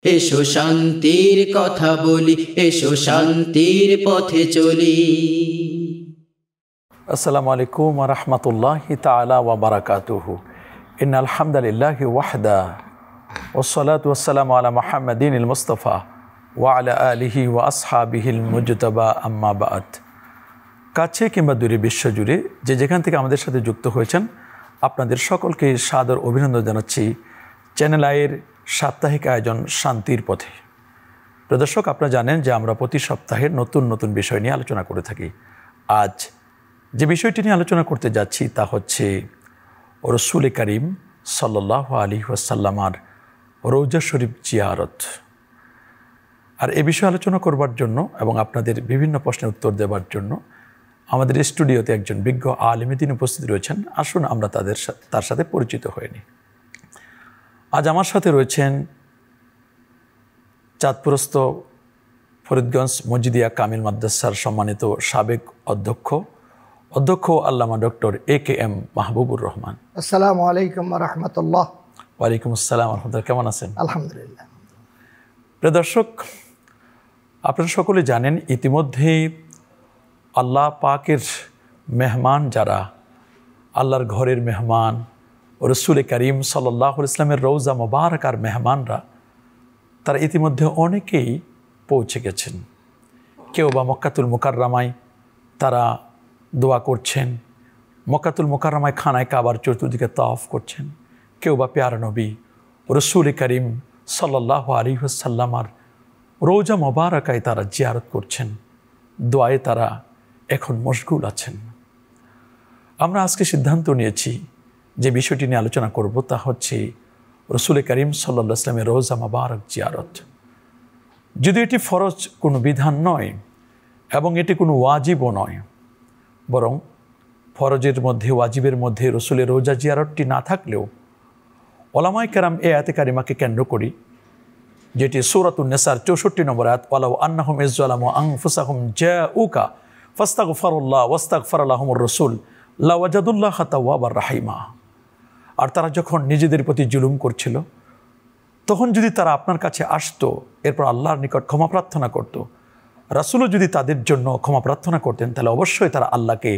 এসো শান্তির কথা বলি, এসো শান্তির পথে চলি। আসসালামু আলাইকুম ওয়া রাহমাতুল্লাহি তাআলা ওয়া বারাকাতুহু। ইন্নাল হামদালিল্লাহি ওয়াহদা ওয়াসসালাতু ওয়াসসালামু আলা মুহাম্মাদিনিল মুস্তাফা ওয়া আলা আলিহি ওয়া আসহাবিহিল মুজতাবা, আম্মা বা'দ। কাছে কিংবা দূরে বিশ্বজুড়ে যে যেখান থেকে আমাদের সাথে যুক্ত হয়েছেন, আপনাদের সকলকে সাদর অভিনন্দন জানাচ্ছি চ্যানেল আইয়ের সাপ্তাহিক আয়োজন শান্তির পথে। প্রিয় দর্শক, আপনারা জানেন যে আমরা প্রতি সপ্তাহে নতুন নতুন বিষয় নিয়ে আলোচনা করে থাকি। আজ যে বিষয়টি নিয়ে আলোচনা করতে যাচ্ছি তা হচ্ছে রসুল করিম সাল্লাল্লাহু আলাইহি ওয়াসাল্লামার রওজা শরীফ জিয়ারত। আর এ বিষয়ে আলোচনা করবার জন্য এবং আপনাদের বিভিন্ন প্রশ্নের উত্তর দেওয়ার জন্য আমাদের স্টুডিওতে একজন বিজ্ঞ আলেম দ্বীন উপস্থিত রয়েছেন। আসুন আমরা তার সাথে পরিচিত হয়ে নিই। আজ আমার সাথে রয়েছেন চাঁদপুরস্থ ফরিদগঞ্জ মসজিদিয়া কামিল মাদ্রাসার সম্মানিত সাবেক অধ্যক্ষ আল্লামা ডক্টর AKM মাহবুবুর রহমান। আসসালামু আলাইকুম ওয়া রাহমাতুল্লাহ। ওয়ালাইকুম আসসালাম ওয়া রাহমাতুল্লাহ। কেমন আছেন? আলহামদুলিল্লাহ। প্রিয় দর্শক, আপনারা সকলে জানেন ইতিমধ্যে আল্লাহ পাকের মেহমান যারা, আল্লাহর ঘরের মেহমান, রসুল করিম সাল্লাল্লাহু আলাইহি ওয়াসাল্লামের রওজা মুবারাকার মেহমানরা, তারা ইতিমধ্যে অনেকেই পৌঁছে গেছেন। কেউ বা মক্কাতুল মুকাররমায় তারা দোয়া করছেন, মক্কাতুল মুকাররমায় খানায় কাবার চতুর্দিকে তাওয়াফ করছেন। কেউ বা প্যারা নবী রসুল করিম সাল্লাল্লাহু আলাইহি ওয়াসাল্লামের রওজা মুবারাকায় তারা জিয়ারত করছেন, দোয়ায় তারা এখন মশগুল আছেন। আমরা আজকে সিদ্ধান্ত নিয়েছি যে বিষয়টি নিয়ে আলোচনা করব তা হচ্ছে রসুল করিম সাল্লাল্লাহু আলাইহি ওয়াসাল্লামের রওজা মুবারক জিয়ারত। যদি এটি ফরজ কোনো বিধান নয় এবং এটি কোনো ওয়াজিবও নয়, বরং ফরজের মধ্যে ওয়াজিবের মধ্যে রসুলের রওজা জিয়ারতটি না থাকলেও ওলামায়ে কেরাম এই আয়াতে কারিমাকে কেন্দ্র করি, যেটি সূরাতুন নিসার 64 নম্বর আয়াত, ওয়ালাউ আন্নাহুম ইযযালামু আনফুসাহুম জাউকা ফাস্তাগফিরুল্লাহ ওয়াস্তাগফারা লাহুমুর রাসূল লাওয়াজাদুল্লাহা তাওয়াবার রাহিমা। আর তারা যখন নিজেদের প্রতি জুলুম করছিল, তখন যদি তারা আপনার কাছে আসতো, এরপর আল্লাহর নিকট ক্ষমা প্রার্থনা করত, রাসূলও যদি তাদের জন্য ক্ষমা প্রার্থনা করতেন, তাহলে অবশ্যই তারা আল্লাহকে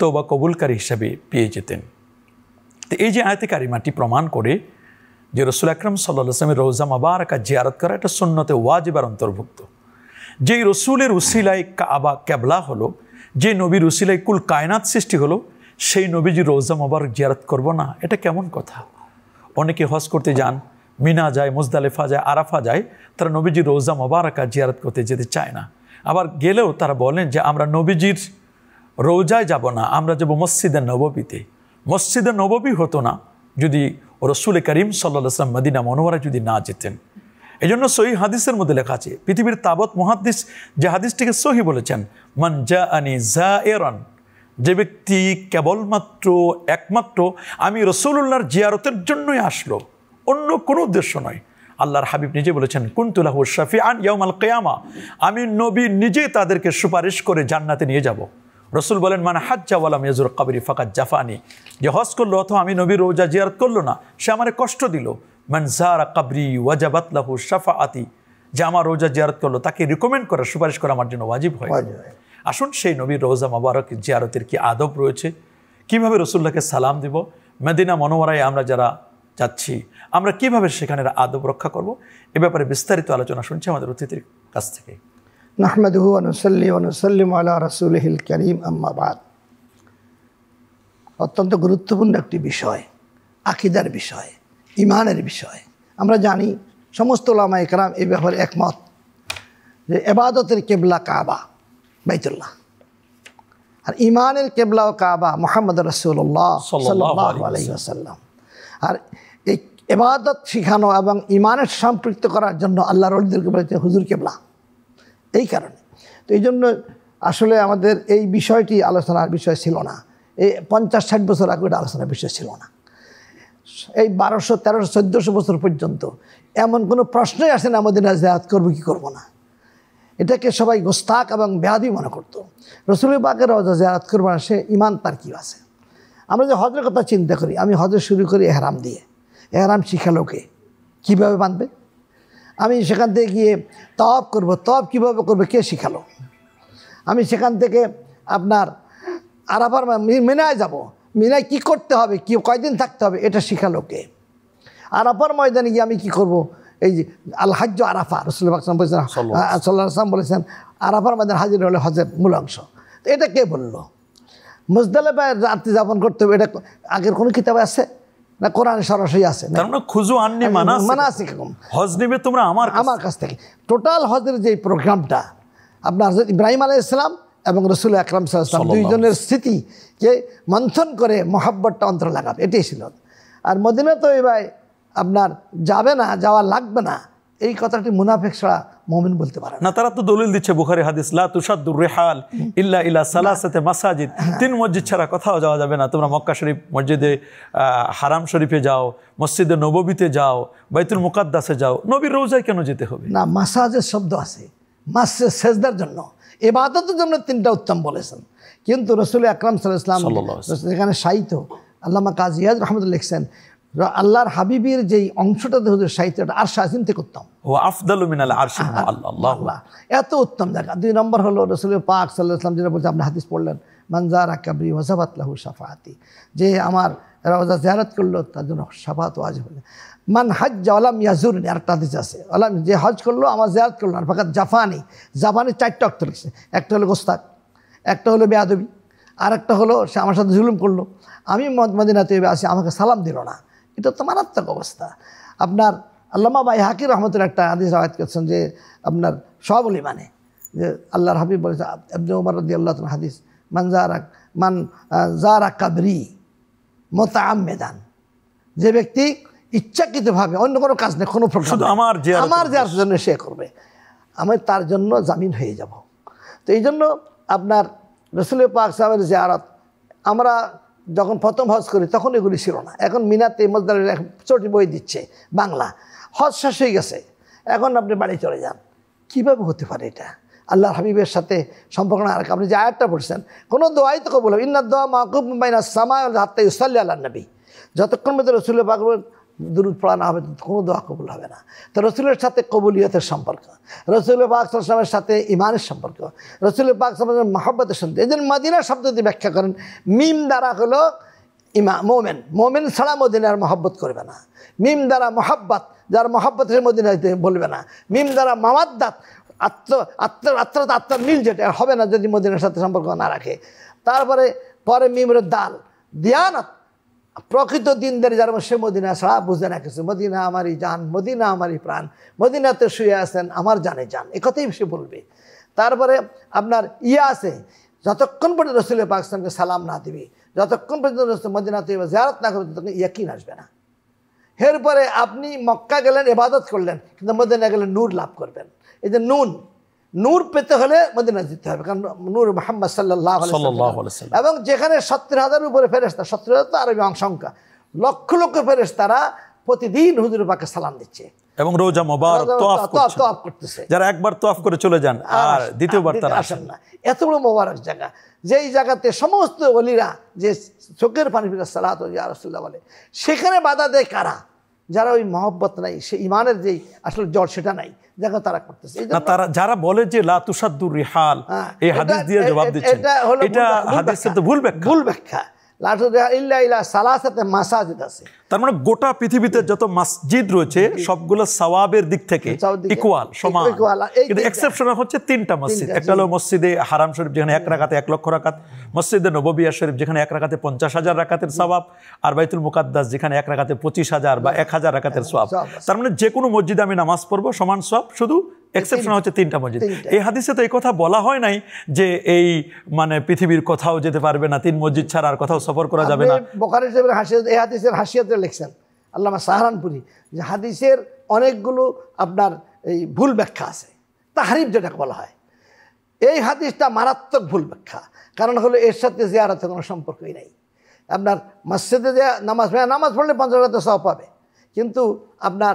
তওবা কবুলকারী হিসেবে পেয়ে যেতেন। তো এই যে আয়াতে কারিমাটি প্রমাণ করে যে রসুল আকরাম সাল্লাল্লাহু আলাইহি ওয়াসাল্লামের রওজা মুবারাকা জিয়ারত করা এটা সুন্নতে ওয়াজিবার অন্তর্ভুক্ত। যেই রসুলের উসিলায় কাবা কেবলা হলো, যে নবীর উসিলায় কুল কায়নাত সৃষ্টি হলো, সেই নবীজির রওজা মুবারক জিয়ারত করব না, এটা কেমন কথা? অনেকে হজ করতে যান, মিনা যায়, মুজদালিফা যায়, আরাফা যায়, তারা নবীজির রওজা মুবারাকা জিয়ারত করতে যেতে চায় না। আবার গেলেও তারা বলেন যে আমরা নবীজির রওজায় যাব না, আমরা যাব মসজিদে নববীতে। মসজিদে নববী হতো না যদি রসুল করিম সাল্লাল্লাহু আলাইহি ওয়াসাল্লাম মদিনা মুনওয়ারায় যদি না যেতেন। এই জন্য সহিহ হাদিসের মধ্যে লেখা আছে, পৃথিবীর তাবৎ মুহাদ্দিস যে হাদিসটিকে সহিহ বলেছেন, মান জাআনি যায়রান, যে ব্যক্তি কেবলমাত্র একমাত্র আমি রসুলুল্লাহর জিয়ারতের জন্যই আসলো, অন্য কোনো উদ্দেশ্য নয়। আল্লাহর হাবিব নিজে বলেছেন, কুনতু লাহু শাফিআন ইয়াউমাল কিয়ামা, আমি নবী নিজে তাদেরকে সুপারিশ করে জান্নাতে নিয়ে যাব। রসুল বলেন, মান হাজ্জা ওয়ালাম ইয়াজুর কবরি ফাকাদ জাফানি, যে হজ করলো অথবা আমি নবীর রওজা জিয়ারত করলো না, সে আমারে কষ্ট দিল। মান যারা কবরি ওয়াজাবাত লাহু শাফাআতি, যে আমার রওজা জিয়ারত করলো তাকে রিকমেন্ড করা, সুপারিশ করা আমার জন্য ওয়াজিব হয়। আসুন সেই নবীর রওজা মুবারক জিয়ারতের কি আদব রয়েছে, কিভাবে রসুল্লাহকে সালাম দিব, মদিনা মুনওয়ারায় আমরা যারা যাচ্ছি আমরা কিভাবে সেখানের আদব রক্ষা করব, এ ব্যাপারে বিস্তারিত আলোচনা শুনছি আমাদের অতিথির কাছ থেকে। নাহমাদুহু ওয়া নুসাল্লি ওয়া নুসাল্লিমু আলা রাসূলিহিল কারীম, আম্মা বা'দ। অত্যন্ত গুরুত্বপূর্ণ একটি বিষয়, আকীদার বিষয়, ঈমানের বিষয়। আমরা জানি সমস্ত উলামায়ে কেরাম এই ব্যাপারে একমত যে ইবাদতের কিবলা কাবা বাইতুল্লাহ, আর ঈমানের কিবলা ও কাবা মুহাম্মদ রাসূলুল্লাহ সাল্লাল্লাহু আলাইহি ওয়াসাল্লাম। আর এই ইবাদত শিখানো এবং ঈমানের সম্পৃক্ত করার জন্য আল্লাহর ওলিদেরকে বলেছে হুজুর কিবলা। এই কারণে তো এই জন্য আসলে আমাদের এই বিষয়টি আলোচনার বিষয় ছিল না, এই 50-60 বছর আগে এটা আলোচনার বিষয় ছিল না। এই 1200, 1300, 1400 বছর পর্যন্ত এমন কোনো প্রশ্নই আসে না মদিনা জিয়ারত করবো কি করবো না। এটাকে সবাই গোস্তাক এবং বেয়াদবি মনে করতো। রসুল পাকের রওজা জিয়ারত করবো না, সে ঈমান তার কী আছে? আমরা যে হজের কথা চিন্তা করি, আমি হজে শুরু করি এহরাম দিয়ে, এহরাম শিখালোকে কীভাবে বাঁধবে? আমি সেখান থেকে গিয়ে তওয়াব করব, তওয়াব কীভাবে করবে কে শিখালো? আমি সেখান থেকে আপনার আরাফার মিনায় যাব, মিনায় কী করতে হবে, কী কয়দিন থাকতে হবে, এটা শিখালো কে? আরাফার ময়দানে গিয়ে আমি কী করব? এই যে আল হাজ্য আরাফা, রাসূলুল্লাহ সাল্লাল্লাহু আলাইহি ওয়াসাল্লাম বলেছেন আরাফার ময়দানে হাজির হলে হজের মূল অংশ। তো এটা কে বললো? মুজদালিফায় রাত্রি যাপন করতে হবে, এটা আগের কোনো কিতাবে আছে না কোরআনে সরাসরি আছে? তার মানে খুজু আননি মানাসিকুম, হজ নেবে তোমরা আমার কাছ থেকে। টোটাল হজের যে প্রোগ্রামটা আপনার ইব্রাহিম আলাইহিস সালাম এবং রাসূল আকরাম সাল্লাল্লাহু আলাইহি ওয়াসাল্লাম দুইজনের স্মৃতিকে মন্থন করে মহব্বতটা অন্তরে লাগাবে, এটাই ছিল। আর মদিনা তো এবার আপনার যাবে না, যাওয়া লাগবে না, এই কথাটি মুনাফিক ছাড়া মুমিন বলতে পারে না। তারা তো দলিল দিচ্ছে বুখারী হাদিস, লা তুশাদ্দুর রিহাল ইল্লা ইলা সালাসাতি মাসাজিদ, 3 মসজিদ ছাড়া কোথাও যাওয়া যাবে না। তোমরা মক্কা শরীফ, মসজিদে হারাম শরীফে যাও, মসজিদে নববীতে যাও, বাইতুল মুকাদ্দাসে যাও, নবীর রওজায় কেন যেতে হবে? না, মাসাজের শব্দ আছে, মাসে সেজদার জন্য, ইবাদতের জন্য 3টা উত্তম বলেছেন। কিন্তু রাসূল আকরাম সাল্লাল্লাহু আলাইহি ওয়াসাল্লাম যেখানে সাহিত্য আল্লামা কাজী ইয়াদ রাহমাতুল্লাহ লিখছেন, আল্লাহর হাবিবের যেই অংশটাতে হুজুর সাহিত্যটা আরশ আজিম থেকে উত্তম, ওয়া আফদালু মিনাল আরশি আল্লাহ, এত উত্তম জায়গা। 2 নম্বর হলো রাসূল পাক সাল্লাল্লাহু আলাইহি ওয়াসাল্লাম যেটা বলছে, আপনি হাদিস পড়লেন, মান যারা কাবরি ওয়াজাবাত লাহু শাফাআতি, যে আমার রওজা জিয়ারত করলো তার জন্য শাফাআত ওয়াজিব হলো। মান হাজ্জা ওয়ালাম ইয়াজুরনি, আরেকটা হাদিস আছে, ওয়ালাম যে হজ করলো আমার জিয়ারত করলো না, ফাকাত জাফানি, জাফানি 4টা অর্থ লিখছে, একটা হলো গোস্তাক, একটা হলো বেয়াদবি, আর একটা হলো সে আমার সাথে জুলুম করলো, আমি মদিনাতে আসি আমাকে সালাম দিল না, এটা তো মারাত্মক অবস্থা। আপনার আল্লামা বাইহাকি রহমতুল্লাহ একটা হাদিস রাওয়ায়াত করছেন যে আপনার সবলি মানে যে আল্লাহর হাবিব বলেছে, ইবনে ওমর রাদিয়াল্লাহু তাআলা হাদিস, মান যারা কাবরি মুতাআম্মিদান, যে ব্যক্তি ইচ্ছাকৃতভাবে, অন্য কোনো কাজ নেই, কোনো প্রোগ্রাম, আমার জিয়ারতের জন্য সে করবে, আমি তার জন্য জামিন হয়ে যাব। তো এই জন্য আপনার রাসূল পাক সাল্লাল্লাহু আলাইহি জিয়ারত আমরা যখন প্রথম হজ করি তখন এগুলি ছিল না। এখন মিনাতে মসজিদের চটি বই দিচ্ছে বাংলা, হজ শেষ হয়ে গেছে, এখন আপনি বাড়ি চলে যান। কীভাবে হতে পারে এটা? আল্লাহর হাবিবের সাথে সম্পর্ক না রাখা। আপনি যে আয়াতটা পড়ছেন, কোনো দোয়াই তো কবুল হবে, ইন্না দোয়া মাকুবুম বাইনা সামাই ওয়াল হাত্তা ইউসাল্লি আলান নবী, যতক্ষণ পর্যন্ত রাসূল পাক দুরূদ পড়া না হবে কোনো দোয়া কবুল হবে না। তো রাসূলের সাথে কবুলিয়তের সম্পর্ক, রাসূল পাক সাল্লাল্লাহু আলাইহি ওয়াসাল্লামের সাথে ঈমানের সম্পর্ক, রাসূল পাক সাল্লাল্লাহু আলাইহি ওয়াসাল্লামের মহব্বতের সম্পর্ক। এই জন্য মদিনা শব্দ যদি ব্যাখ্যা করেন, মিম দ্বারা হলো মোমেন, মোমেন ছাড়া মদিনার মহব্বত করবে না। মিম দ্বারা মহব্বত, যার মহব্বত সে মদিনাতে বলবে না। মিম দ্বারা মাওয়াদ্দাত, আত্মার মিল, যেটা হবে না যদি মদিনার সাথে সম্পর্ক না রাখে। তারপরে মিমের দাল, দিয়ানত, প্রকৃত দিনদারি যার সে মদিনা ছাড়া বুঝে না কিছু। মদিনা আমারই জান, মদিনা আমারই প্রাণ, মদিনাতে শুয়ে আছেন আমার জানে জান, এ কথাই সে বলবে। তারপরে আপনার আছে, যতক্ষণ পর্যন্ত রাসূল পাক সাল্লাল্লাহু আলাইহি ওয়াসাল্লামকে সালাম না দিবি, যতক্ষণ পর্যন্ত মদিনাতে জিয়ারত না করবে, ততক্ষণ ইয়াকিন আসবে না। এরপরে আপনি মক্কা গেলেন, ইবাদত করলেন, কিন্তু মদিনা গেলে নূর লাভ করবেন। এই যে নূর পেতে হলে মদিনা যেতে হবে, কারণ নূর মুহাম্মদ সাল্লাল্লাহু আলাইহি ওয়াসাল্লাম। এবং যেখানে 70,000 উপরে ফেরেশতা, 70,000 তো আরবি সংখ্যা, লক্ষ লক্ষ ফেরেশতারা প্রতিদিন হুজুর পাকে সালাম দিচ্ছে এবং রোজা মোবারক তওয়াফ করতেছে। যারা একবার তওয়াফ করে চলে যান আর দ্বিতীয়বার তারা আসেন না। এত বড় মোবারক জায়গা, যেই জায়গাতে সমস্ত ওলিরা যে চোখের পানি ফিরে সালাত ইয়া রাসূলুল্লাহ বলে, সেখানে বাধা দেয় কারা? যারা ওই মহব্বত নাই, সে ইমানের যেই আসলে জল সেটা নাই, জায়গা তারা করতেছে। তারা যারা বলে যে লা তুশাদ্দুর রিহাল, এই হাদিস দিয়ে জবাব দিচ্ছে, এটা হাদিসের তো ভুল ব্যাখ্যা। তার মানে গোটা পৃথিবীতে যত মসজিদ রয়েছে সবগুলো সওয়াবের দিক থেকে ইকুয়াল, সমান, কিন্তু এক্সেপশন হচ্ছে 3টা মসজিদ। একটা হলো মসজিদে হারাম শরীফ, যেখানে 1 রাকাতে 1 লক্ষ রাকাত, মসজিদে নববী শরীফ যেখানে 1 রাকাতে 50,000 রাকাতের সওয়াব, আর বাইতুল মুকাদ্দাস যেখানে 1 রাকাতে 25,000 বা 1000 রাকাতের সওয়াব। তার মানে যে কোনো মসজিদে আমি নামাজ পড়বো সমান সওয়াব, শুধু এক্সেপশন হচ্ছে 3টা মসজিদ। এই হাদিসে তো এই কথা বলা হয় নাই যে এই মানে পৃথিবীর কোথাও যেতে পারবে না, 3 মসজিদ ছাড়া আর কোথাও সফর করা যাবে না। বুখারী শরীফের এই হাদিসের হাসিয়াতে লিখছেন আল্লামা সাহারানপুরি যে হাদিসের অনেকগুলো আপনার এই ভুল ব্যাখ্যা আছে, তাহরিফ যেটা বলা হয়। এই হাদিসটা মারাত্মক ভুল ব্যাখ্যা, কারণ হলো এর সাথে জিয়ারতের কোনো সম্পর্কই নাই। আপনার মসজিদে যে নামাজ পড়লে 50 রাকাত সওয়াব পাবে, কিন্তু আপনার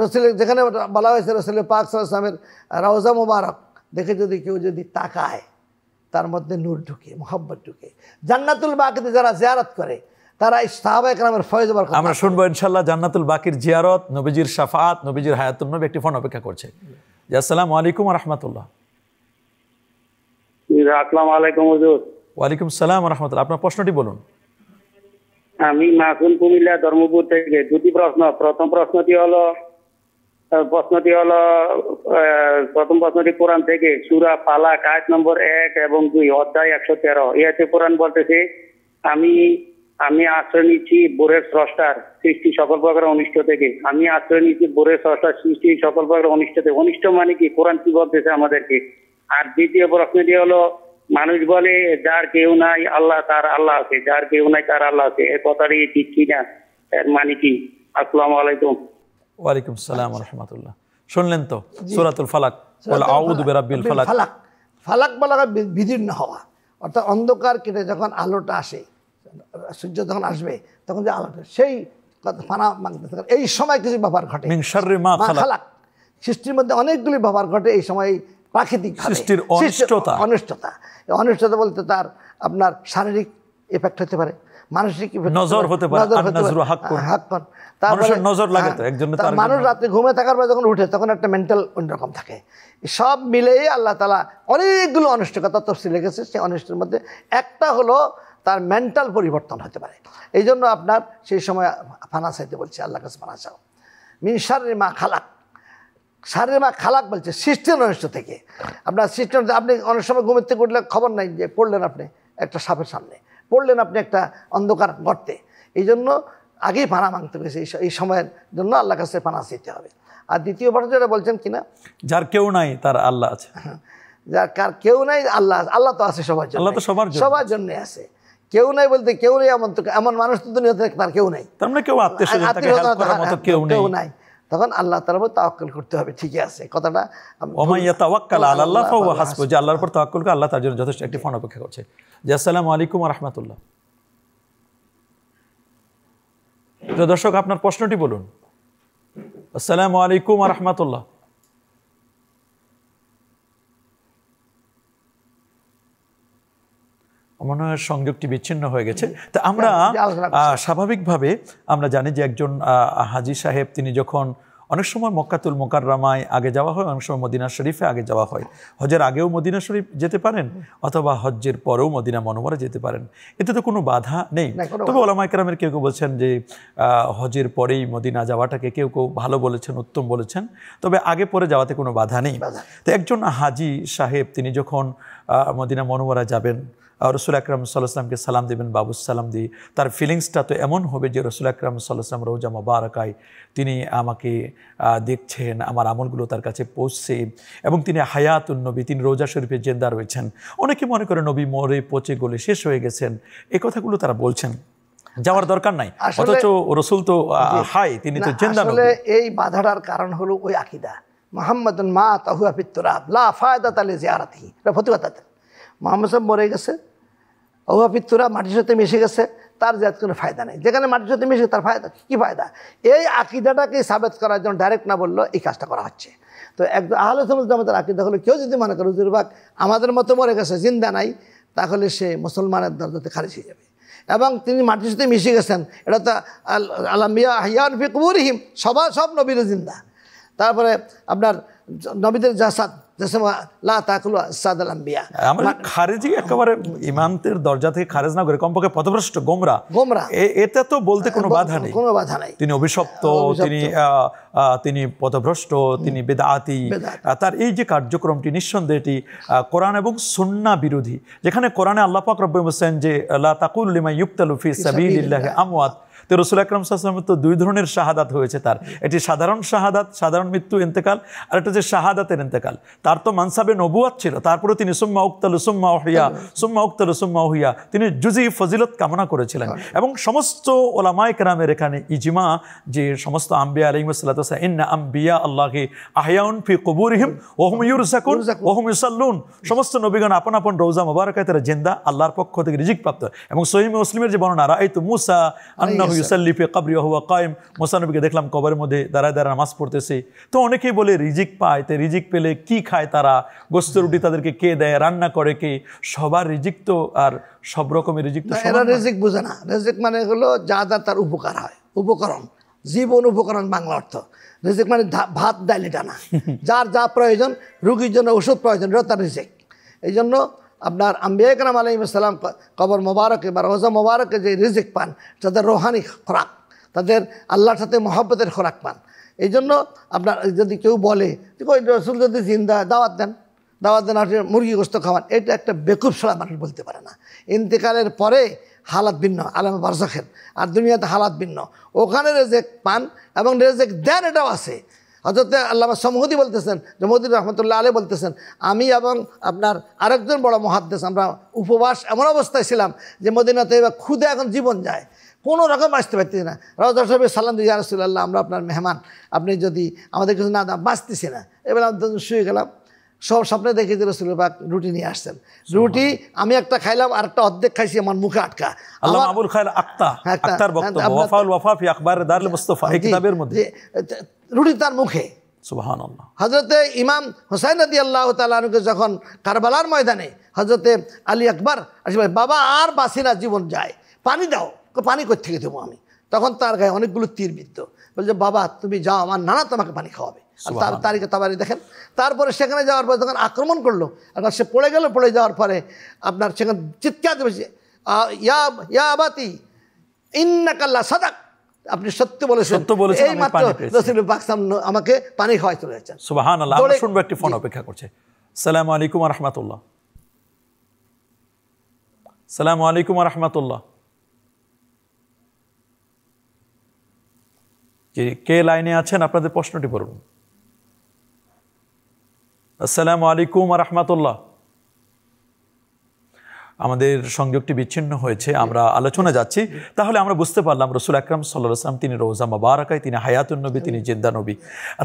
রসুল যেখানে বলা হয়েছে রাসূল পাক সাল্লাল্লাহু আলাইহি ওয়াসাল্লামের রওজা মুবারক দেখে যদি কেউ তাকায়, তার মধ্যে নূর ঢুকে, মহব্বত ঢুকে। জান্নাতুল বাকিতে যারা জিয়ারত করে, তারা সাহাবায়ে কেরামের ফয়েজ বরকত। আমরা শুনবো ইনশাআল্লাহ জান্নাতুল বাকির জিয়ারত, নবীজির শাফাআত, নবীজির হায়াতুন নবী। একটি ফোন অপেক্ষা করছে। জি, আসসালামু আলাইকুম ওয়া রাহমাতুল্লাহ। আসসালামু আলাইকুম হুজুর। ওয়ালাইকুম সালাম ওয়া রাহমাতুল্লাহ। আপনার প্রশ্নটি বলুন। আমি মাসুম, কুমিল্লা ধর্মপুর থেকে। দুটি প্রশ্ন। প্রথম প্রশ্নটি হলো প্রথম প্রশ্নটি কোরআন থেকে, সূরা ফালাক আয়াত নম্বর 1 এবং 2, অধ্যায় 113। এতে কোরআন বলতেছে, আমি আশ্রয় নিচ্ছি ভোরের স্রষ্টার সৃষ্টি সকল প্রকার অনিষ্ট থেকে। আমি আশ্রয় নিচ্ছি ভোরের স্রষ্টার সৃষ্টি সকল প্রকার অনিষ্ট থেকে। অনিষ্ট মানে কি? কোরআন কি বলতেছে আমাদেরকে? আর দ্বিতীয় প্রশ্নটি হলো, মানুষ বলে যার কেউ নাই আল্লাহ তার আল্লাহ আছে, যার কেউ নাই তার আল্লাহ আছে, এ কথাটি ঠিক কিনা? এর মানে কি? আসসালামু আলাইকুম। ওয়ালাইকুম সালাম ওয়া রাহমাতুল্লাহ। শুনলেন তো সূরাতুল ফালাক, ওয়াল আউযু বিরাব্বিল ফালাক। ফালাক বলা বিদীর্ণ হওয়া, অর্থাৎ অন্ধকার কেটে যখন আলোটা আসে, সূর্য যখন আসবে তখন যে আলোটা, সেই ফানা এই সময় কিছু ব্যাপার ঘটে। মিন শাররি মা খালাক, সৃষ্টির মধ্যে অনেকগুলি ব্যাপার ঘটে এই সময়। প্রাকৃতিক সৃষ্টির অনিষ্টতা বলতে তার আপনার শারীরিক এফেক্ট হতে পারে, মানসিক নজর হতে পারে। মানুষ রাতে ঘুমে থাকার পর যখন উঠে তখন একটা মেন্টাল অন্যরকম থাকে। সব মিলেই আল্লাহ তাআলা অনেকগুলো অনিষ্টতা তফসিল রেখেছে। সেই অনিষ্টের মধ্যে একটা হলো তার মেন্টাল পরিবর্তন হতে পারে। এই জন্য আপনার সেই সময় ফানা চাইতে বলছে, আল্লাহ কাছে ফানা চাও। মিন শাররি মা খালাক, শারীর মা খালাক বলছে সৃষ্টির অনিষ্ট থেকে। আপনার সৃষ্টি, আপনি অনেক সময় ঘুমের থেকে উঠলে খবর নাই যে পড়লেন আপনি একটা সাপের সামনে, পড়লেন আপনি একটা অন্ধকার গর্তে। এই জন্য আগেই পানা মাংতে হয়েছে। এই সময়ের জন্য আল্লাহ কাছে পানা চাইতে হবে। আর দ্বিতীয় কথা যেটা বলছেন কিনা, যার কেউ নাই তার আল্লাহ আছে। যার কার কেউ নাই আল্লাহ, আল্লাহ তো আছে সবার জন্য, সবার জন্য আছে। কেউ নাই বলতে কেউ নেই এমন মানুষ তো দুনিয়াতে তার কেউ নাই, তার মানে কেউ কেউ নাই। তখন আল্লাহ তাআলার উপর তাওয়াক্কুল করতে হবে। ঠিকই আছে কথাটা। ওমান ইয়াতাওয়াক্কাল আলাল্লাহ ফাহুয়া হাসবুহ, যে আল্লাহর উপর তাওয়াক্কুল করে আল্লাহ তার জন্য যথেষ্ট। একটি ফোন অপেক্ষা করছে। জি, আসসালামু আলাইকুম ওয়া রাহমাতুল্লাহ। তো দর্শক, আপনার প্রশ্নটি বলুন। আসসালামু আলাইকুম ওয়া রাহমাতুল্লাহ। মনে হয় সংযোগটি বিচ্ছিন্ন হয়ে গেছে। তা আমরা স্বাভাবিকভাবে আমরা জানি যে একজন হাজী সাহেব, তিনি যখন অনেক সময় মক্কাতুল মুকাররমায় আগে যাওয়া হয়, অনেক সময় মদিনা শরীফে আগে যাওয়া হয়। হজের আগেও মদিনা শরীফ যেতে পারেন, অথবা হজ্জের পরেও মদিনা মনোমরে যেতে পারেন, এতে তো কোনো বাধা নেই। তবে ওলামায়ে কেরামের কেউ কেউ বলছেন যে হজের পরেই মদিনা যাওয়াটাকে কেউ কেউ ভালো বলেছেন, উত্তম বলেছেন, তবে আগে পরে যাওয়াতে কোনো বাধা নেই। তো একজন হাজী সাহেব তিনি যখন মদিনা মনোমরা যাবেন, রসুল আকরাম সাল্লাল্লাহু আলাইহি ওয়াসাল্লামকে সালাম দেবেন, বাবুস সালাম দিয়ে, তার ফিলিংসটা তো এমন হবে যে রসুল আকরাম সাল্লাল্লাহু আলাইহি ওয়াসাল্লাম রওজা মোবারকায় তিনি আমাকে দেখছেন, আমার আমলগুলো তার কাছে পৌঁছছে, এবং তিনি হায়াতুন নবী, তিনি রওজা শরীফে জিন্দা রয়েছেন। অনেকে মনে করে নবী মরে পচে গলে শেষ হয়ে গেছেন, এই কথাগুলো তারা বলছেন। যাওয়ার দরকার নাই, অথচ রসুল তো হাই, তিনি তো জিন্দা নবী। এই বাধাটার কারণ হলো ওই আকীদা, মুহাম্মাদুন মা তাহুয়া ফিত তুরাব লা ফায়দাতা লিজিয়ারাতিহি। এটা ফতোয়া। মুহাম্মদ সাহেব মরে গেছে, অভাবিত্তুরা মাটির সাথে মিশে গেছে, তার যাত কোনো ফায়দা নেই। যেখানে মাটির সাথে মিশে তার ফায়দা কী ফায়দা? এই আকিদাটাকে সাবেত করার জন্য ডাইরেক্ট না বললো এই কাজটা করা হচ্ছে। তো একদম আহলে সুন্নাত জামাতের আকিদা হলো, কেউ যদি মনে করে হুজুর পাক আমাদের মতো মরে গেছে, জিন্দা নাই, তাহলে সে মুসলমানের দরজাতে খারিজ হয়ে যাবে। এবং তিনি মাটির সাথে মিশে গেছেন, এটা তো আল আম্বিয়া আহইয়াউন ফি কুবুরিহিম, সব নবীরা জিন্দা। তারপরে আপনার নবীদের জাসাদ খারেজি একেবারে ইমানতের দরজা থেকে খারেজ না করে কমপক্ষে পথভ্রষ্ট গোমরা, এটা তো বলতে কোনো বাধা নেই। তিনি অভিশপ্ত, তিনি পথভ্রষ্ট, তিনি বেদাতি। তার এই যে কার্যক্রমটি নিঃসন্দেহে এটি কোরআন এবং সুন্নাহ বিরোধী। যেখানে কোরআনে আল্লাহ পাক রব্বুল বলেছেন যে লা তাকুলু লিমান ইউকতালু ফি সাবিলিল্লাহি আমওয়াত, তো রসুল আকরাম সাল্লাল্লাহু আলাইহি ওয়াসাল্লাম তো দুই ধরনের শাহাদাত হয়েছে তার। এটি সাধারণ শাহাদাত, সাধারণ মৃত্যু ইন্তেকাল, আর একটা যে শাহাদাতের ইন্তেকাল। তার তো মানসাবে নবুয়াত ছিল, তারপরে তিনি সুম্মা উক্তালু সুম্মা উহিয়া, সুম্মা উক্তালু সুম্মা উহিয়া, তিনি জুজি ফজিলত কামনা করেছিলেন। এবং সমস্ত ওলামায়ে কেরামের এখানে ইজমা যে সমস্ত আম্বিয়া আলাইহিমুস সালাতু ওয়াস সালাম, ইন্না আম্বিয়া আল্লাহি আহইয়াউন ফি কুবুরিহিম ওয়া হুম ইউরযাকুন ওয়া হুম ইউসাল্লুন, সমস্ত নবীগণ আপন আপন রওজা মুবারাকায় তারা জিন্দা, আল্লাহর পক্ষ থেকে রিজিক প্রাপ্ত। এবং সহিহ মুসলিমের যে বর্ণনা, রাআইতু মূসা আন্নাহু ইউসাল্লি ফি কবরি ওয়া হুয়া কায়েম, মুসা নবীকে দেখলাম কবরের মধ্যে দাঁড়ায় দাঁড়ায় নামাজ পড়তেছে। তো অনেকেই বলে রিজিক পায়, তো রিজিক পেলে কি খায় তারা, গোস্ত রুটি তাদেরকে কে দেয়, রান্না করে কে? সবার রিজিক তো আর সব রকমের রিজিক তো এরা রিজিক বুঝে না। রিজিক মানে হলো যা যা তার উপকার হয়, উপকরণ, জীবন উপকরণ বাংলা অর্থ। রিজিক মানে ভাত ডাল এটা না, যার যা প্রয়োজন, রুগীর জন্য ওষুধ প্রয়োজন, এটা তার রিজিক। এই জন্য আপনার আম্বিয়া কেরাম আলাইহিস সালাম কবর মোবারকে বা রওজা মোবারকে যে রিজিক পান, তাদের রোহানি খোরাক, তাদের আল্লাহর সাথে মহব্বতের খোরাক পান। এই জন্য আপনার যদি কেউ বলে যে কই রসুল যদি জিন্দা, দাওয়াত দেন আর মুরগি গোস্ত খাওয়ান, এটা একটা বেকুব ছাড়া মানুষ বলতে পারে না। ইন্তেকালের পরে হালাত ভিন্ন, আলামে বারজাখের, আর দুনিয়াতে হালাত ভিন্ন। ওখানে রেজেক পান এবং রেজেক দেন, এটাও আছে। হযরত আল্লামা সমহুদি বলতেছেন, জমহুদ্দি রহমতুল্লাহ আলাইহি বলতেছেন, আমি এবং আপনার আরেকজন বড় মুহাদ্দিস আমরা উপবাস এমন অবস্থায় ছিলাম যে মদিনাতে ক্ষুদে এখন জীবন যায়, কোনো রকম আসতে পারতেছি না। রওজা শরীফে সালাম দিই, ইয়া রাসূলুল্লাহ আমরা আপনার মেহমান, আপনি যদি আমাদের কিছু না দাম, বাঁচতেছি না। এবার আমি শুয়ে গেলাম, সব স্বপ্নে দেখে যে রাসূল পাক রুটি নিয়ে আসছেন। রুটি আমি একটা খাইলাম, আর একটা অর্ধেক খাইছি, আমার মুখে আটকা। আল্লামা আবুল খায়ের আক্তার বক্তব্য ওয়াফাউল ওয়াফা ফি আখবার দারুল মুস্তাফা এই কিতাবের মধ্যে রুটি তার মুখে। সুবহানাল্লাহ। হযরতে ইমাম হুসাইন রাদিয়াল্লাহু তাআলা আনহুকে যখন কারবালার ময়দানে হযরতে আলী আকবর আসবে, বাবা আর বাঁচি না, জীবন যায়, পানি দাও। পানি কোথা থেকে দেবো আমি? তখন তার গায়ে অনেকগুলো তীর বিদ্ধ। বলছে, বাবা তুমি যাও, আমার নানা তোমাকে পানি খাওয়াবে। তার তারিখে তাবারি দেখেন। তারপরে সেখানে যাওয়ার পরে তখন আক্রমণ করলো, আর সে পড়ে গেল। পড়ে যাওয়ার পরে আপনার সেখানে চিৎকার দেবে, ইয়া আবাতি ইন্নাকা লা সাদাক, আপনি সত্য বলেছেন, এই মাত্র রাসূল পাক আমাকে পানি খাওয়াই চলে যাচ্ছেন। সুবহানাল্লাহ। আমরা শুনবো, একটি ফোন অপেক্ষা করছে। আসসালামু আলাইকুম ওয়া রাহমাতুল্লাহ। আসসালামু আলাইকুম ওয়া রাহমাতুল্লাহ। কে লাইনে আছেন? আপনাদের প্রশ্নটি বলুন। আসসালামু আলাইকুম ওয়া রাহমাতুল্লাহ। আমাদের সংযোগটি বিচ্ছিন্ন হয়েছে, আমরা আলোচনা যাচ্ছি। তাহলে আমরা বুঝতে পারলাম রাসূল আকরাম সাল্লাল্লাহু আলাইহি ওয়াসাল্লাম তিনি রওজা মুবারাকায়, তিনি হায়াতুন নবী, তিনি জিন্দা নবী।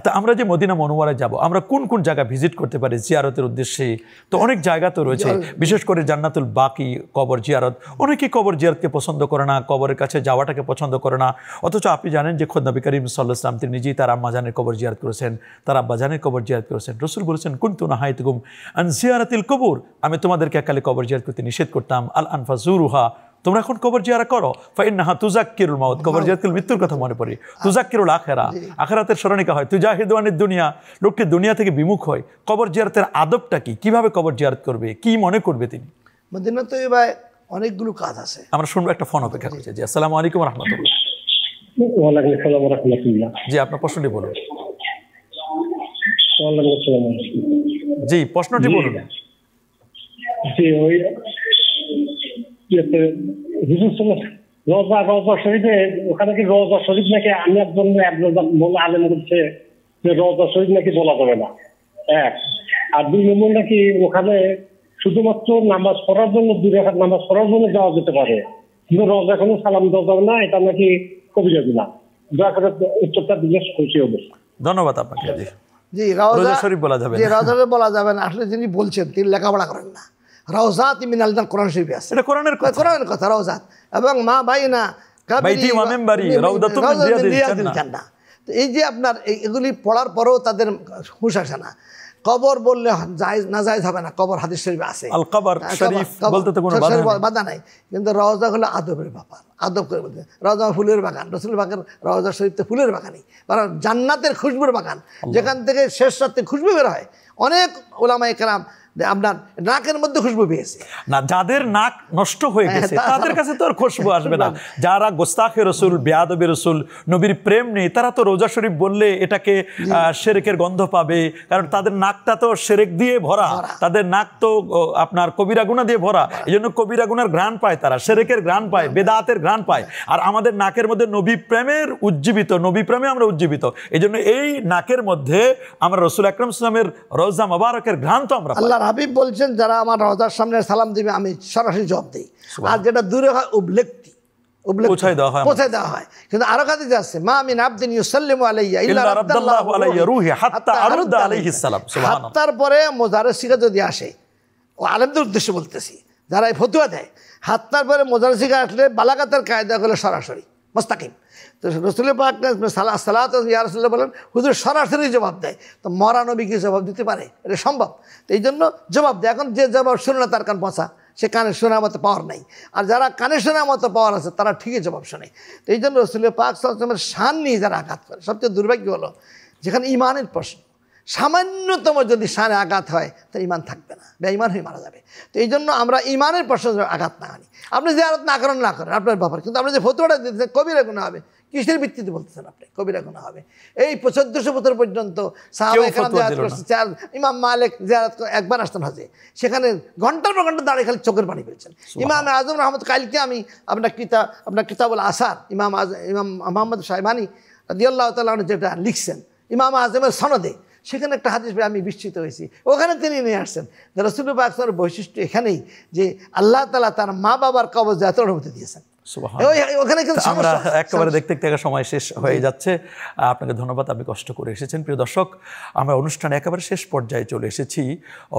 তা আমরা যে মদিনা মুনাওয়ারায় যাব, আমরা কোন কোন জায়গা ভিজিট করতে পারি জিয়ারতের উদ্দেশ্যে? তো অনেক জায়গা তো রয়েছে, বিশেষ করে জান্নাতুল বাকি কবর জিয়ারত। অনেকেই কবর জিয়ারতকে পছন্দ করে না, কবরের কাছে যাওয়াটাকে পছন্দ করে না। অথচ আপনি জানেন যে খোদ নবী করিম সাল্লাল্লাহু আলাইহি ওয়াসাল্লাম তিনি নিজেই তার আম্মাজানের কবর জিয়ারত করেছেন, তার আব্বাজানের কবর জিয়ারত করেছেন। রাসূল বলেছেন, কুনতু নাহাইতুকুম আন জিয়ারাতিল কবর, আমি তোমাদেরকে একালে কবর জিয়ারত করতে নিষেধ করতাম। আল আনফাজুরুহা, তোমরা এখন কবর জিয়ারত করো। ফাইন্নাহা তুযাক্কিরুল মাউত, কবর জিয়ারত করলে মৃত্যুর কথা মনে পড়ে। তুযাক্কিরুল আখিরা, আখিরাতের স্মরণিকা হয়। তুজাহিদু আনিদ দুনিয়া, লোকটি দুনিয়া থেকে বিমুখ হয়। কবর জিয়ারতের আদবটা কি? কিভাবে কবর জিয়ারত করবে? কি মনে করবে তিনি? মদিনাতে ভাই অনেকগুলো কাজ আছে। আমরা শুনবো, একটা ফোন অপেক্ষা করছে। জি, আসসালামু আলাইকুম ওয়া রাহমাতুল্লাহ। ওয়া আলাইকুম আসসালাম ওয়া রাহমাতুল্লাহ। জি, আপনার প্রশ্নটি বলুন। ওয়া আলাইকুম আসসালাম। জি, প্রশ্নটি বলুন। জি, ওই রওজা শরীফে, ওখানে কি রওজা শরীফ নাকি, আমি একজন বলে আলেম করছে যে রওজা শরীফ নাকি বলা যাবে না, এক। আর দুই নম্বর নাকি ওখানে শুধুমাত্র নামাজ পড়ার জন্য, 2 রাকাত নামাজ পড়ার জন্য যাওয়া যেতে পারে, কিন্তু রওজা কোনো সালাম দেওয়া যাবে না, এটা নাকি কবিরা গুনাহ। দয়া করে উত্তরটা দিলে খুশি হবে। ধন্যবাদ আপনাকে। জি, রওজা শরীফ বলা যাবে না। জি, রওজা বলা যাবে না। আসলে যিনি বলছেন তিনি লেখাপড়া করেন না। রওজাত মিনাল জান্নাহ, কোরআন শরীফে আছে, এটা কোরআনের কথা রওজাত। এবং মা বাইনা বাইতি ওয়া মিনবারি রাউদাতুম মিন রিয়াদিল জান্নাহ। তো এই যে আপনার এগুলি পড়ার পরেও তাদের হুঁশ আসে না। কবর বললে জায়েজ না জায়েজ হবে না, কবর হাদিস শরীফে আছে, আল কবর শরীফ বলতে তো কোনো বাধা নাই। কিন্তু রওজা হলো আদবের ব্যাপার, আদব করে বলতে। রওজা ফুলের বাগান, রাসূল পাকের রওজা শরীফ তো ফুলের বাগানই, কারণ জান্নাতের খুশবুর বাগান, যেখান থেকে শেষ রাতে খুশবু বের হয়। অনেক উলামায়ে কেরাম আপনার নাকের মধ্যে খুশবু পেয়েছে না, যাদের নাক নষ্ট হয়ে গেছে তাদের কাছে তো আর খুশবু আসবে না। যারা গোস্তাখে রসুল, বেয়াদবে রসুল, নবীর প্রেম নেই, তারা তো রোজা শরীফ বললে এটাকে শিরকের গন্ধ পাবে, কারণ তাদের নাকটা তো শিরক দিয়ে ভরা, তাদের নাক তো আপনার কবিরা গুনাহ দিয়ে ভরা। এই জন্য কবিরা গুনার ঘ্রাণ পায় তারা, শিরকের ঘ্রাণ পায়, বেদাতের ঘ্রাণ পায়। আর আমাদের নাকের মধ্যে নবী প্রেমের উজ্জীবিত, নবী প্রেমে আমরা উজ্জীবিত। এই জন্য এই নাকের মধ্যে আমরা রাসূল আকরাম সাল্লাল্লাহু আলাইহি ওয়াসাল্লামের রওজা মুবারকের ঘ্রাণ তো আমরা পাই। হাবিব বলছেন, যারা আমার রওজার সামনে সালাম দিবে আমি সরাসরি জবাব দিই, আর যেটা দূরে হয় পৌঁছায় দেওয়া হয়। কিন্তু আরো হাদিস আছে, মা মিন আবদিন ইউসাল্লিমু আলাইয়া ইল্লা রাদ্দাল্লাহু আলাইহি রূহি হাত্তা আরুদ্দা আলাইহিস সালাম। সুবহানাল্লাহ। তারপরে মুজারসিকা যদি আসে, ও আলেমদের উদ্দেশ্যে বলতেছি, যারা এই ফতোয়া দেয়, হাত্তার পরে মুজারসিকা আসলে বালাগাতের কায়দা হলো সরাসরি মুস্তাকিম। তো রসুল পাক সালাত ইয়া রাসূলুল্লাহ বলেন, হুজুর সরাসরি জবাব দেয়, তো মরা নবী কি জবাব দিতে পারে? এটা সম্ভব। তো এই জন্য জবাব দেয়। এখন যে জবাব শুনে না তার কান পচা, সে কানে শোনার মতো পাওয়ার নাই। আর যারা কানে শোনার মতো পাওয়ার আছে তারা ঠিকই জবাব শোনে। তো এই জন্য রসুল পাক সাল্লাল্লাহু আলাইহি ওয়াসাল্লামের শান নিয়ে যারা আঘাত করে, সবচেয়ে দুর্ভাগ্য হলো যেখানে ইমানের প্রশ্ন, সামান্যতম যদি শানে আঘাত হয় তার ইমান থাকবে না, বেঈমান হয়ে মারা যাবে। তো এই জন্য আমরা ইমানের প্রশ্ন আঘাত না আনি। আপনি জিয়ারত না করেন না করেন আপনার ব্যাপার, কিন্তু আপনি যে ফতোয়াটা দিতেছেন কবিরা গুনাহ হবে, কিসের ভিত্তিতে বলতেছেন আপনি? কবিরা গুনাহ হবে। এই 1400 বছর পর্যন্ত সাহাবায়ে কেরাম জিয়ারত করছেন। ইমাম মালিক জিয়ারত একবার আসতেন হজে, সেখানে ঘন্টার পর ঘন্টা দাঁড়িয়ে খালি চোখের পানি ফেলছেন। ইমাম আজম রহমত, কালকে আমি আপনার কিতাবুল আসার ইমাম মুহাম্মদ শাইবানী রাদিয়াল্লাহু তাআলা যেটা লিখছেন ইমাম আজমের সনদে, সেখানে একটা হাদিস পেয়ে আমি বিস্মিত হয়েছি। ওখানে তিনি নিয়ে আসছেন রাসূল পাক সাল্লাল্লাহু আলাইহি ওয়াসাল্লামের বৈশিষ্ট্য এখানেই যে আল্লাহ তাআলা তার মা বাবার কবর জিয়ারতের অনুমতি দিয়েছেন। আমরা একেবারে দেখতে দেখতে সময় শেষ হয়ে যাচ্ছে। আপনাকে ধন্যবাদ, আপনি কষ্ট করে এসেছেন। প্রিয় দর্শক, আমরা অনুষ্ঠানে একেবারে শেষ পর্যায়ে চলে এসেছি।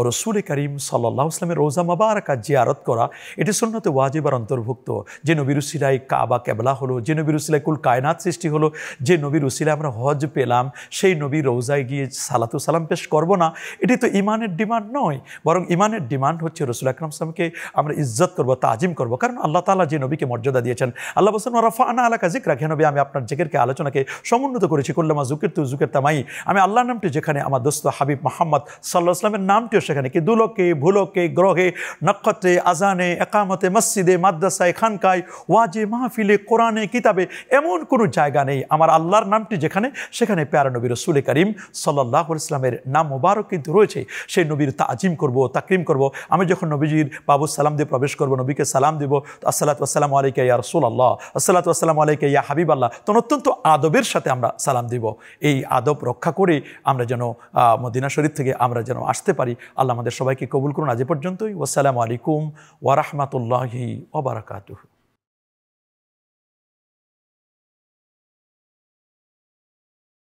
রাসূল করিম সাল্লাল্লাহু আলাইহি ওয়াসাল্লামের রওজা মুবারাকা জিয়ারত করা এটি সুন্নতে ওয়াজিবার অন্তর্ভুক্ত। যে নবীর উসিলায় কাবা কেবলা হলো, যে নবীর উসিলায় কুল কায়নাত সৃষ্টি হলো, যে নবীর উসিলায় আমরা হজ পেলাম, সেই নবীর রওজায় গিয়ে সালাতু সালাম পেশ করব না, এটি তো ইমানের ডিমান্ড নয়। বরং ইমানের ডিমান্ড হচ্ছে রাসূল আকরাম সাল্লাল্লাহু আলাইহি ওয়াসাল্লামকে আমরা ইজ্জত করব, তাজিম করব। কারণ আল্লাহ তাআলা যে নবীকে মর্যাদা দিয়েছেন, আল্লাহ বলেন রাফা'না আলাকা যিকরাক, হে নবী আমি আপনার জিকিরকে, আলোচনাকে সমুন্নত করেছি। কুল্লামা যুকিরতু যুকিরতামাই, আমি আল্লাহর নামটি যেখানে, আমার দোস্ত হাবিব মুহাম্মদ সাল্লাল্লাহু আলাইহি ওয়াসাল্লামের নামটিও সেখানে, কি দুলোকে ভুলোকে গ্রহে নক্ষত্রে আজানে একামতে মসজিদে মাদ্রাসায় খানকায় ওয়াজে মাহফিলে কোরআনে কিতাবে এমন কোনো জায়গা নেই আমার আল্লাহর নামটি যেখানে, সেখানে প্যারা নবী রাসূল করিম সাল্লাল্লাহু আলাইহি ওয়াসাল্লামের নাম মোবারক কিন্তু রয়েছে। সেই নবীর তাজিম করব, তাকরিম করব। আমি যখন নবীজির বাবু সালাম দিয়ে প্রবেশ করব, নবীকে সালাম দেব, আসসালাতু ওয়াসসালামু আলাইকা ইয়া রাসূলুল্লাহ, আসসালাতু ওয়াসসালামু আলাইকা ইয়া হাবিবাল্লাহ, তখন অত্যন্ত আদবের সাথে আমরা সালাম দিব। এই আদব রক্ষা করে আমরা যেন মদিনা শরীফ থেকে আমরা যেন আসতে পারি। আল্লাহ আমাদের সবাইকে কবুল করুন। আজ পর্যন্তই। ওয়াসসালামু আলাইকুম ওয়া রাহমাতুল্লাহি ওয়া বারাকাতুহু।